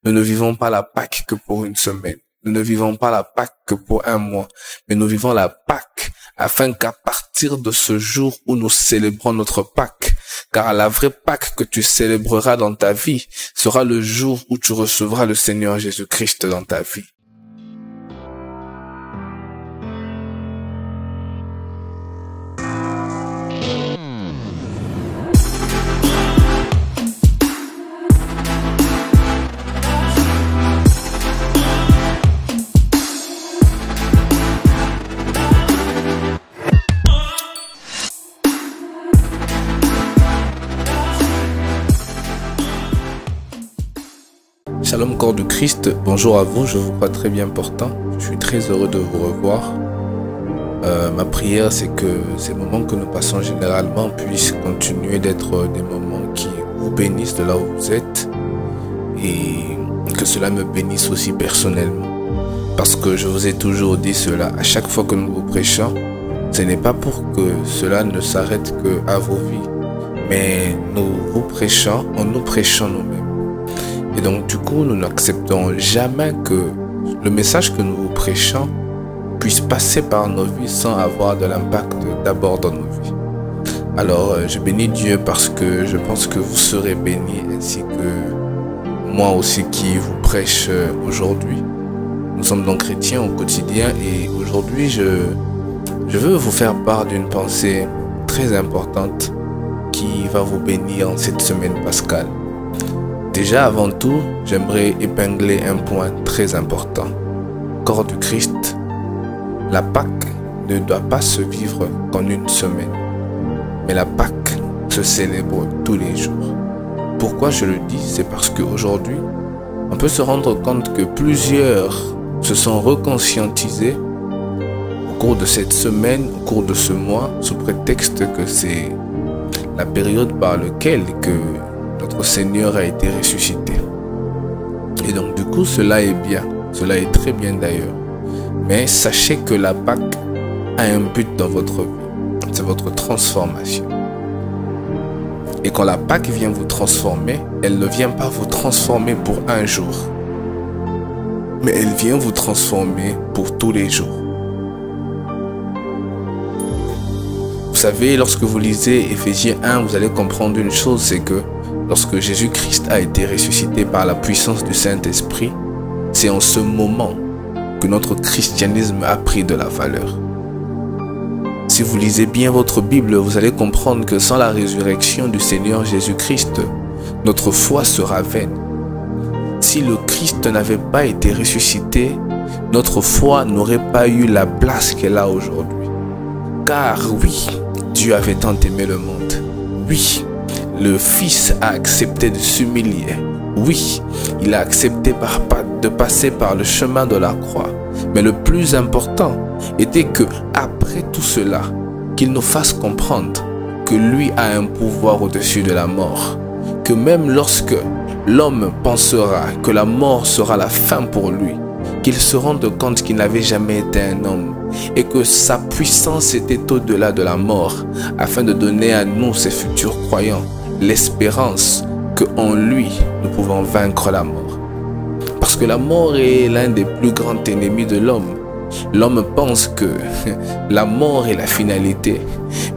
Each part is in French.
Nous ne vivons pas la Pâque que pour une semaine. Nous ne vivons pas la Pâque que pour un mois, mais nous vivons la Pâque afin qu'à partir de ce jour où nous célébrons notre Pâque, car la vraie Pâque que tu célébreras dans ta vie sera le jour où tu recevras le Seigneur Jésus-Christ dans ta vie. Shalom corps du Christ, bonjour à vous, je vous crois très bien portant, je suis très heureux de vous revoir. Ma prière c'est que ces moments que nous passons généralement puissent continuer d'être des moments qui vous bénissent de là où vous êtes et que cela me bénisse aussi personnellement. Parce que je vous ai toujours dit cela, à chaque fois que nous vous prêchons, ce n'est pas pour que cela ne s'arrête qu'à vos vies, mais nous vous prêchons en nous prêchant nous-mêmes. Et donc du coup, nous n'acceptons jamais que le message que nous vous prêchons puisse passer par nos vies sans avoir de l'impact d'abord dans nos vies. Alors, je bénis Dieu parce que je pense que vous serez bénis ainsi que moi aussi qui vous prêche aujourd'hui. Nous sommes donc chrétiens au quotidien et aujourd'hui, je veux vous faire part d'une pensée très importante qui va vous bénir en cette semaine pascale. Déjà, avant tout, j'aimerais épingler un point très important. Corps du Christ, la Pâque ne doit pas se vivre qu'en une semaine, mais la Pâque se célèbre tous les jours. Pourquoi je le dis? C'est parce qu'aujourd'hui, on peut se rendre compte que plusieurs se sont reconscientisés au cours de cette semaine, au cours de ce mois, sous prétexte que c'est la période par laquelle notre Seigneur a été ressuscité. Et donc du coup, cela est bien. Cela est très bien d'ailleurs. Mais sachez que la Pâque a un but dans votre vie. C'est votre transformation. Et quand la Pâque vient vous transformer, elle ne vient pas vous transformer pour un jour. Mais elle vient vous transformer pour tous les jours. Vous savez, lorsque vous lisez Éphésiens 1, vous allez comprendre une chose, c'est que lorsque Jésus-Christ a été ressuscité par la puissance du Saint-Esprit, c'est en ce moment que notre christianisme a pris de la valeur. Si vous lisez bien votre Bible, vous allez comprendre que sans la résurrection du Seigneur Jésus-Christ, notre foi sera vaine. Si le Christ n'avait pas été ressuscité, notre foi n'aurait pas eu la place qu'elle a aujourd'hui. Car oui, Dieu avait tant aimé le monde. Oui, le Fils a accepté de s'humilier. Oui, il a accepté de passer par le chemin de la croix. Mais le plus important était que, après tout cela, qu'il nous fasse comprendre que lui a un pouvoir au-dessus de la mort. Que même lorsque l'homme pensera que la mort sera la fin pour lui, qu'il se rende compte qu'il n'avait jamais été un homme et que sa puissance était au-delà de la mort, afin de donner à nous, ses futurs croyants, l'espérance qu'en lui, nous pouvons vaincre la mort. Parce que la mort est l'un des plus grands ennemis de l'homme. L'homme pense que la mort est la finalité.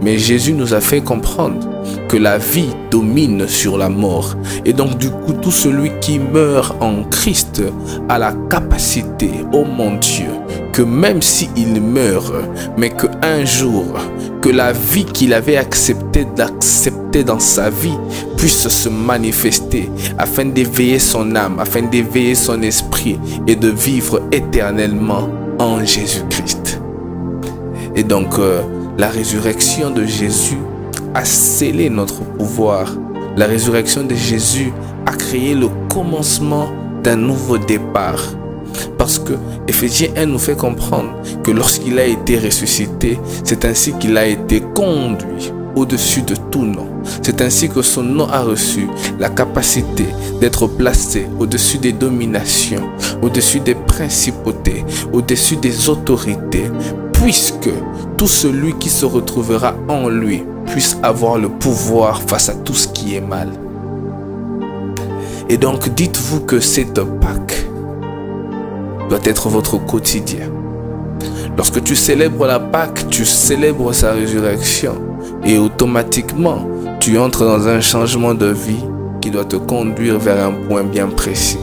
Mais Jésus nous a fait comprendre que la vie domine sur la mort. Et donc du coup, tout celui qui meurt en Christ a la capacité, oh mon Dieu, que même s'il meurt, mais qu'un jour, que la vie qu'il avait accepté d'accepter dans sa vie puisse se manifester afin d'éveiller son âme, afin d'éveiller son esprit et de vivre éternellement en Jésus-Christ. Et donc, la résurrection de Jésus a scellé notre pouvoir. La résurrection de Jésus a créé le commencement d'un nouveau départ. Parce que Éphésiens 1 nous fait comprendre que lorsqu'il a été ressuscité, c'est ainsi qu'il a été conduit au-dessus de tout nom. C'est ainsi que son nom a reçu la capacité d'être placé au-dessus des dominations, au-dessus des principautés, au-dessus des autorités, puisque tout celui qui se retrouvera en lui puisse avoir le pouvoir face à tout ce qui est mal. Et donc, dites-vous que cette Pâque doit être votre quotidien. Lorsque tu célèbres la Pâque, tu célèbres sa résurrection. Et automatiquement, tu entres dans un changement de vie qui doit te conduire vers un point bien précis.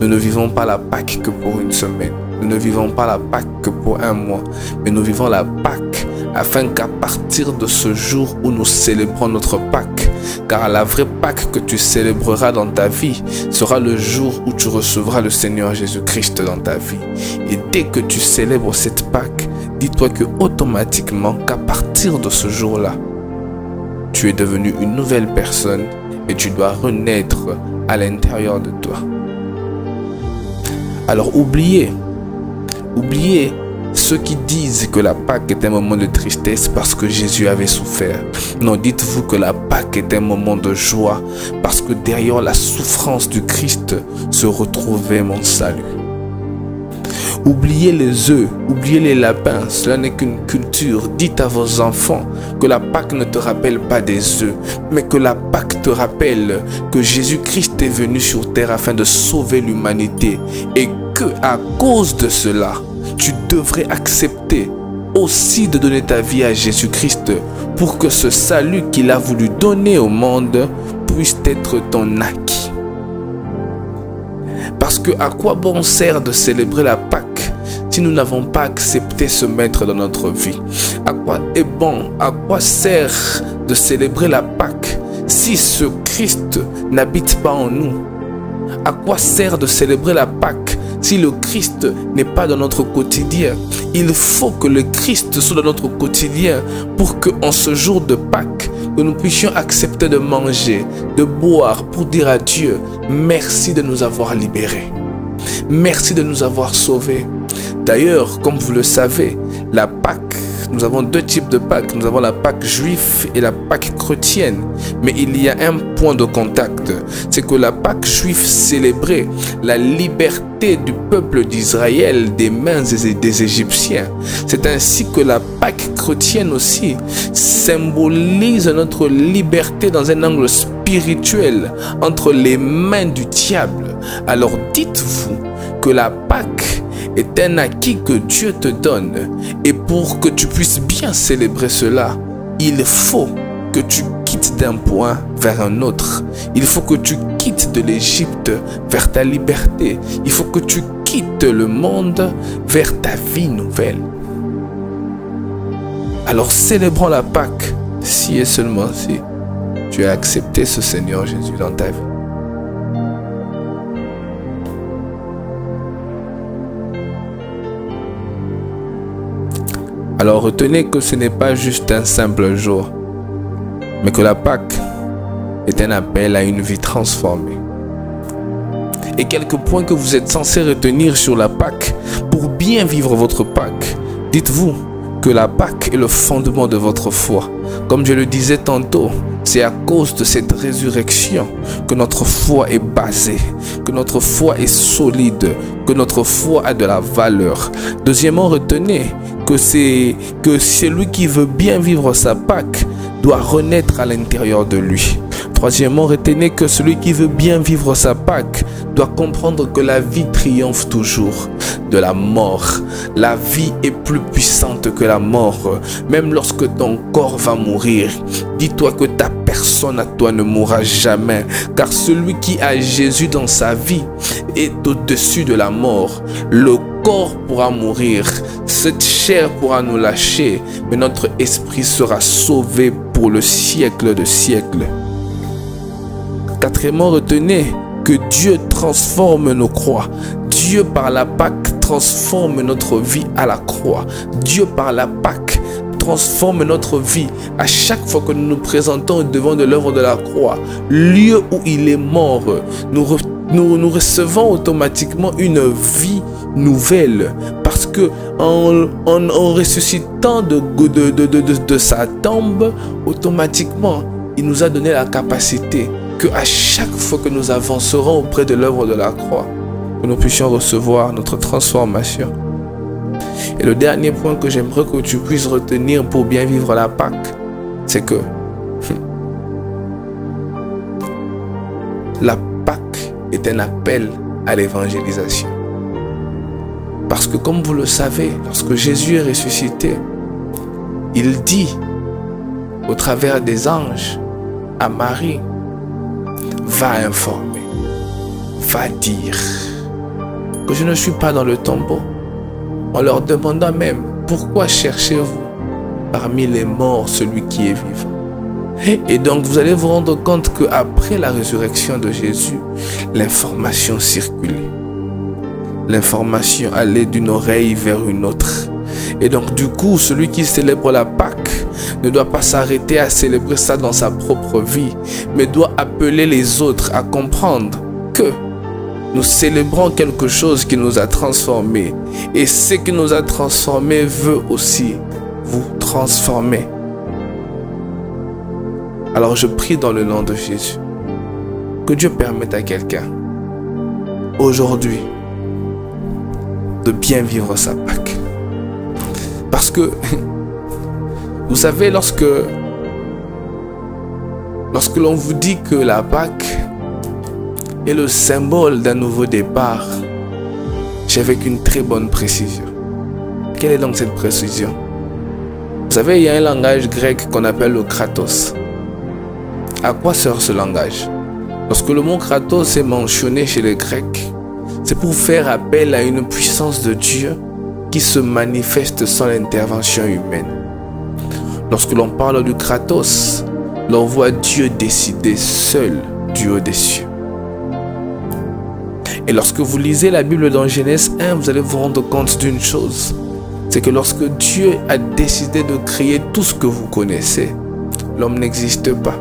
Nous ne vivons pas la Pâque que pour une semaine. Nous ne vivons pas la Pâque que pour un mois. Mais nous vivons la Pâque afin qu'à partir de ce jour où nous célébrons notre Pâque, car la vraie Pâque que tu célébreras dans ta vie sera le jour où tu recevras le Seigneur Jésus-Christ dans ta vie. Et dès que tu célèbres cette Pâque, dis-toi que automatiquement, qu'à partir de ce jour-là, tu es devenu une nouvelle personne et tu dois renaître à l'intérieur de toi. Alors oubliez ceux qui disent que la Pâque est un moment de tristesse parce que Jésus avait souffert. Non, dites-vous que la Pâque est un moment de joie parce que derrière la souffrance du Christ se retrouvait mon salut. Oubliez les œufs, oubliez les lapins, cela n'est qu'une culture. Dites à vos enfants que la Pâque ne te rappelle pas des œufs, mais que la Pâque te rappelle que Jésus-Christ est venu sur terre afin de sauver l'humanité et que à cause de cela, tu devrais accepter aussi de donner ta vie à Jésus-Christ pour que ce salut qu'il a voulu donner au monde puisse être ton acquis. Parce que à quoi bon sert de célébrer la Pâque si nous n'avons pas accepté ce maître dans notre vie? À quoi sert de célébrer la Pâque si ce Christ n'habite pas en nous? À quoi sert de célébrer la Pâque si le Christ n'est pas dans notre quotidien? Il faut que le Christ soit dans notre quotidien pour qu'en ce jour de Pâques, que nous puissions accepter de manger, de boire pour dire à Dieu, merci de nous avoir libérés. Merci de nous avoir sauvés. D'ailleurs, comme vous le savez, la Pâque, nous avons deux types de Pâques. Nous avons la Pâque juive et la Pâque chrétienne. Mais il y a un point de contact. C'est que la Pâque juive célébrait la liberté du peuple d'Israël des mains des Égyptiens. C'est ainsi que la Pâque chrétienne aussi symbolise notre liberté dans un angle spirituel entre les mains du diable. Alors dites-vous que la Pâque est un acquis que Dieu te donne. Et pour que tu puisses bien célébrer cela, il faut que tu quittes d'un point vers un autre. Il faut que tu quittes de l'Égypte vers ta liberté. Il faut que tu quittes le monde vers ta vie nouvelle. Alors célébrons la Pâque si et seulement si tu as accepté ce Seigneur Jésus dans ta vie. Alors retenez que ce n'est pas juste un simple jour, mais que la Pâque est un appel à une vie transformée. Et quelques points que vous êtes censés retenir sur la Pâque pour bien vivre votre Pâque. Dites-vous que la Pâque est le fondement de votre foi. Comme je le disais tantôt, c'est à cause de cette résurrection que notre foi est basée, que notre foi est solide, que notre foi a de la valeur. Deuxièmement, retenez que celui qui veut bien vivre sa Pâque doit renaître à l'intérieur de lui. Troisièmement, retenez que celui qui veut bien vivre sa Pâque doit comprendre que la vie triomphe toujours de la mort. La vie est plus puissante que la mort. Même lorsque ton corps va mourir, dis-toi que ta personne à toi ne mourra jamais. Car celui qui a Jésus dans sa vie est au-dessus de la mort. Le corps pourra mourir, cette chair pourra nous lâcher, mais notre esprit sera sauvé pour le siècle de siècles. Quatrièmement, retenez que Dieu transforme nos croix. Dieu par la Pâque transforme notre vie à la croix. Dieu par la Pâque transforme notre vie à chaque fois que nous nous présentons devant de l'œuvre de la croix, lieu où il est mort. Nous recevons automatiquement une vie nouvelle parce que en ressuscitant de sa tombe, automatiquement il nous a donné la capacité que à chaque fois que nous avancerons auprès de l'œuvre de la croix, que nous puissions recevoir notre transformation. Et le dernier point que j'aimerais que tu puisses retenir pour bien vivre la Pâque, c'est que la Pâque est un appel à l'évangélisation. Parce que comme vous le savez, lorsque Jésus est ressuscité, il dit au travers des anges à Marie, va informer, va dire que je ne suis pas dans le tombeau, en leur demandant même, pourquoi cherchez-vous parmi les morts celui qui est vivant? Et donc vous allez vous rendre compte qu'après la résurrection de Jésus, l'information circulait. L'information allait d'une oreille vers une autre. Et donc du coup, celui qui célèbre la Pâque ne doit pas s'arrêter à célébrer ça dans sa propre vie, mais doit appeler les autres à comprendre que nous célébrons quelque chose qui nous a transformés. Et ce qui nous a transformés veut aussi vous transformer. Alors je prie dans le nom de Jésus que Dieu permette à quelqu'un aujourd'hui de bien vivre sa Pâque. Parce que vous savez, lorsque l'on vous dit que la Pâque est le symbole d'un nouveau départ, j'ai avec une très bonne précision. Quelle est donc cette précision? Vous savez, il y a un langage grec qu'on appelle le kratos. À quoi sert ce langage? Lorsque le mot kratos est mentionné chez les Grecs, c'est pour faire appel à une puissance de Dieu qui se manifeste sans l'intervention humaine. Lorsque l'on parle du kratos, l'on voit Dieu décider seul du haut des cieux. Et lorsque vous lisez la Bible dans Genèse 1, vous allez vous rendre compte d'une chose. C'est que lorsque Dieu a décidé de créer tout ce que vous connaissez, l'homme n'existe pas.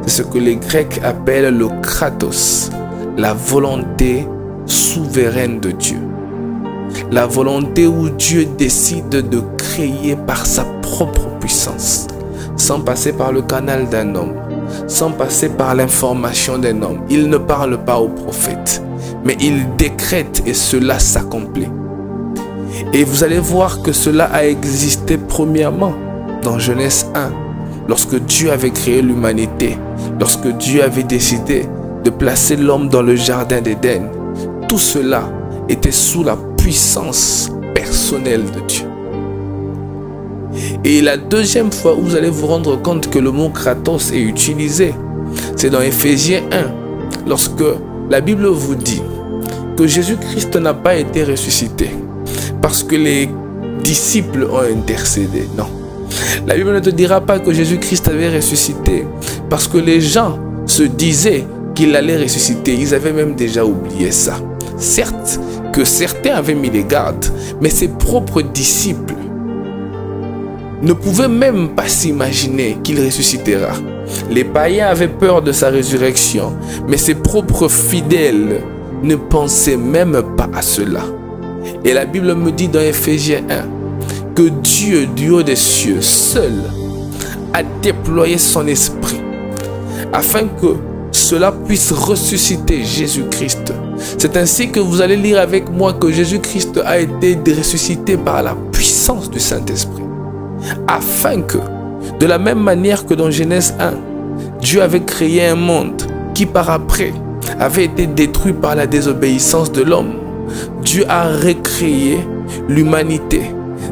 C'est ce que les Grecs appellent le kratos, la volonté souveraine de Dieu. La volonté où Dieu décide de créer par sa propre puissance, sans passer par le canal d'un homme, sans passer par l'information d'un homme. Il ne parle pas au prophète, mais il décrète et cela s'accomplit. Et vous allez voir que cela a existé premièrement dans Genèse 1, lorsque Dieu avait créé l'humanité, lorsque Dieu avait décidé de placer l'homme dans le jardin d'Éden. Tout cela était sous la puissance personnelle de Dieu. Et la deuxième fois où vous allez vous rendre compte que le mot kratos est utilisé, c'est dans Éphésiens 1, lorsque la Bible vous dit que Jésus-Christ n'a pas été ressuscité parce que les disciples ont intercédé. Non. La Bible ne te dira pas que Jésus-Christ avait ressuscité parce que les gens se disaient qu'il allait ressusciter. Ils avaient même déjà oublié ça. Certes, que certains avaient mis les gardes, mais ses propres disciples ne pouvaient même pas s'imaginer qu'il ressuscitera. Les païens avaient peur de sa résurrection, mais ses propres fidèles ne pensaient même pas à cela. Et la Bible me dit dans Éphésiens 1 que Dieu du haut des cieux seul a déployé son esprit afin que cela puisse ressusciter Jésus-Christ. C'est ainsi que vous allez lire avec moi que Jésus-Christ a été ressuscité par la puissance du Saint-Esprit. Afin que, de la même manière que dans Genèse 1, Dieu avait créé un monde qui par après avait été détruit par la désobéissance de l'homme, Dieu a recréé l'humanité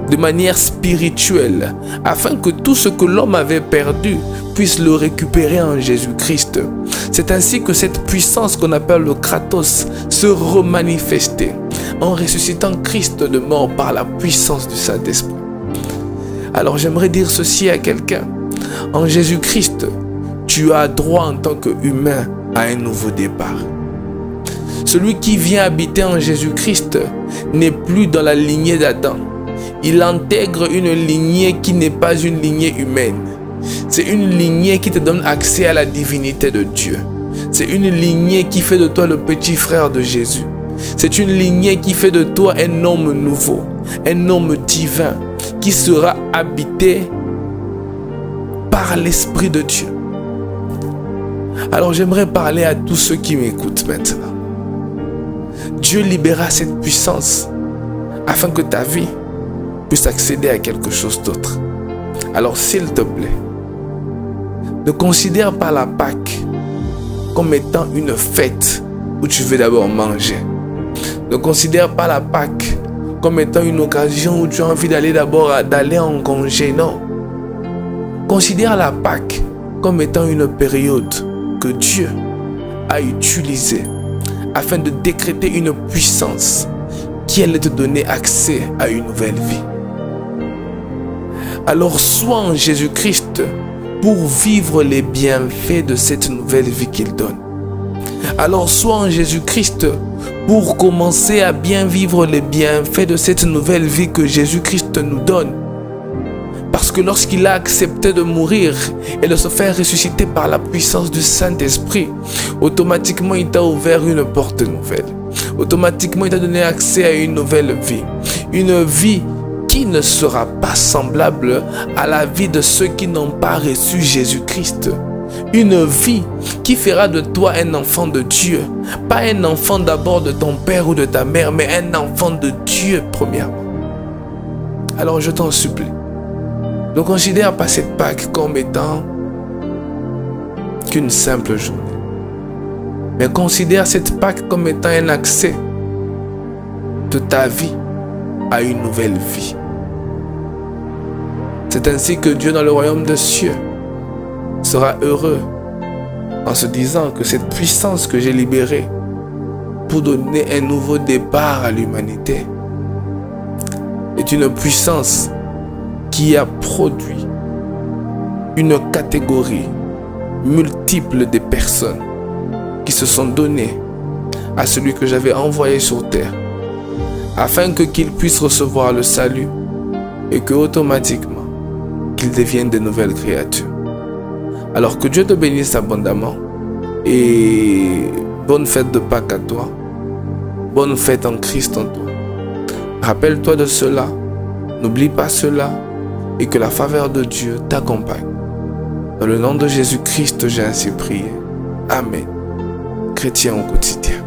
de manière spirituelle, afin que tout ce que l'homme avait perdu puisse le récupérer en Jésus-Christ. C'est ainsi que cette puissance qu'on appelle le kratos se remanifestait en ressuscitant Christ de mort par la puissance du Saint-Esprit. Alors j'aimerais dire ceci à quelqu'un. En Jésus-Christ, tu as droit en tant qu'humain à un nouveau départ. Celui qui vient habiter en Jésus-Christ n'est plus dans la lignée d'Adam. Il intègre une lignée qui n'est pas une lignée humaine. C'est une lignée qui te donne accès à la divinité de Dieu. C'est une lignée qui fait de toi le petit frère de Jésus. C'est une lignée qui fait de toi un homme nouveau, un homme divin qui sera habité par l'Esprit de Dieu. Alors j'aimerais parler à tous ceux qui m'écoutent maintenant. Dieu libérera cette puissance afin que ta vie puisse accéder à quelque chose d'autre. Alors s'il te plaît, ne considère pas la Pâque comme étant une fête ou tu veux d'abord manger? Ne considère pas la Pâque comme étant une occasion où tu as envie d'aller en congé, non. Considère la Pâque comme étant une période que Dieu a utilisée afin de décréter une puissance qui allait te donner accès à une nouvelle vie. Alors sois en Jésus-Christ pour vivre les bienfaits de cette nouvelle vie qu'il donne. Alors sois en Jésus-Christ pour commencer à bien vivre les bienfaits de cette nouvelle vie que Jésus-Christ nous donne. Parce que lorsqu'il a accepté de mourir et de se faire ressusciter par la puissance du Saint-Esprit, automatiquement il t'a ouvert une porte nouvelle. Automatiquement il t'a donné accès à une nouvelle vie. Une vie qui ne sera pas semblable à la vie de ceux qui n'ont pas reçu Jésus-Christ. Une vie qui fera de toi un enfant de Dieu. Pas un enfant d'abord de ton père ou de ta mère, mais un enfant de Dieu premièrement. Alors je t'en supplie, ne considère pas cette Pâque comme étant qu'une simple journée. Mais considère cette Pâque comme étant un accès de ta vie à une nouvelle vie. C'est ainsi que Dieu dans le royaume des cieux sera heureux en se disant que cette puissance que j'ai libérée pour donner un nouveau départ à l'humanité est une puissance qui a produit une catégorie multiple de personnes qui se sont données à celui que j'avais envoyé sur terre afin qu'il puisse recevoir le salut et que automatiquement qu'ils deviennent de nouvelles créatures. Alors que Dieu te bénisse abondamment et bonne fête de Pâques à toi. Bonne fête en Christ en toi. Rappelle-toi de cela, n'oublie pas cela et que la faveur de Dieu t'accompagne. Dans le nom de Jésus-Christ, j'ai ainsi prié. Amen. Chrétien au quotidien.